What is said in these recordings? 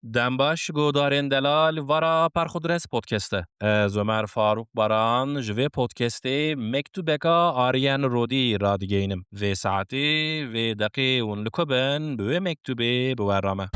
دنباش گودارین دلال ورا پرخودرس پودکسته. از عمر فاروق بران جوی پودکسته مکتوبکا آریان رودی را دیگینم. و ساعتی و دقیقه اون لکبن به مکتوبه بورامه.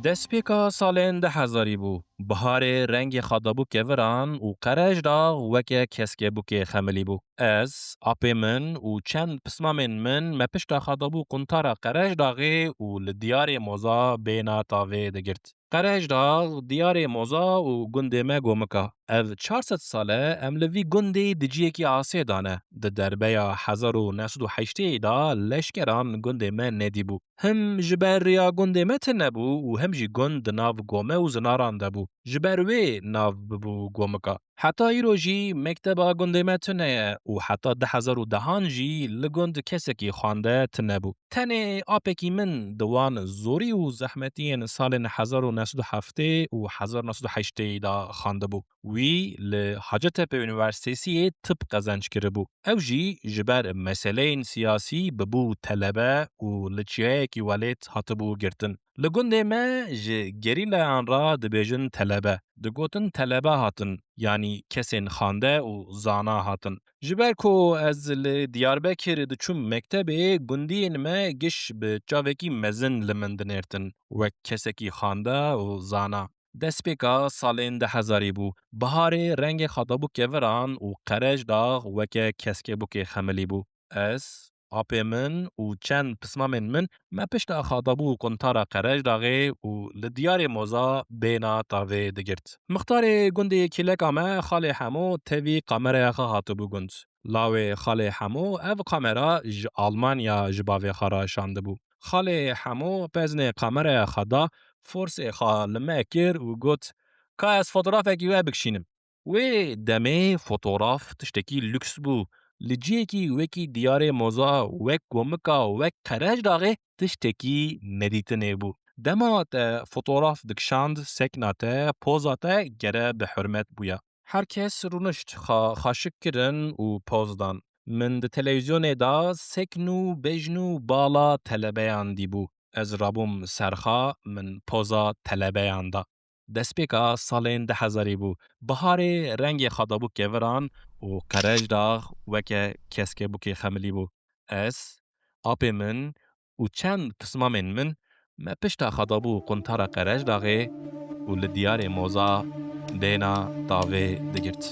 دسپیکا سالن 10,000 بو. بهار رنگ خادابو که وران و قرج دا وکه کسکه بو که خملی بو. از اپی من و چند پسمامن من مپشتا خادابو قنطارا قرج داغی و لدیار موزا بینا تاوه دگرد. قرج داغ دیار موزا و گنده ما گومکا. از 400 ساله املوی گنده دجیه کی آسه دانه. ده دربه 1908 دا لشکران گنده ما ندی بو. هم جبر یا گنده ما تنبو و هم جی گند ناو گومه و زناران دبو. جبروی ناو ببو گومکا. حتی ایروژی مکتبا گنده ما تنه و حتی 10,010 جی لگند کسکی خوانده تنبو. تنه آپکی من دوان زوری و زحمتین سال 1907 و 1908 دا خوانده بو. وی لحاجتپ یونیورسیتی طب قزنج کرده بو. او جی جبر مسئله سیاسی ببو طلبه و لچیه کی ولید هاتبو گرتن. لگنده ما گریلا آن را دبیجن طلبه. دگوتن طلبه هاتن. یعنی کسین خانده و زانا هاتن. جبر کو از دیاربکر دچوم مکتبه گندین ما گش به چاوکی مزن لمندنرتن و کسکی خانده و زانا. دسپیکا سالین 10,000 بو. بهار رنگ خادابو که وران و قرج داغ وکه کسکه بو که خملی بو. از اپی من و چند پسمامن من ما پشتا خادابو قنطارا قرج داغی و لدیار موزا بینا تاوه دگرد. مختار گنده کلک آمه خال همو تیوی قمره خواهاتو بو گند. لاوه خال همو او قمره آلمانیا جباوه خارا شانده بو. خال همو پزن قمره خدا فورس خالمه کر و گوت که از فوتوغرافکی و بکشینم. و دمه فوتوغراف تشتکی لکس بو. لجیه کی وکی دیار موزا وک گومکا وک قرج داغه تشتکی ندیتنه بو. دما فوتوغراف دکشاند سکناته پوزاته گره به حرمت بویا. هر کس رونشت خاشک کرن و پوزدان. من ده تلویزیون دا سکنو بجنو بالا طلبیان دی بو. از رابوم سرخا من پوزا طلبیان دا. دسپیکا سالین 10,000 بو. بهار رنگ خادابو که وران و قرج داغ وکه کسکه بو که خملی بو. از اپی من و چند پسمامن من ما پشتا خادابو قنطارا قرج داغه و لدیار موزا بینا تاوه دگرد.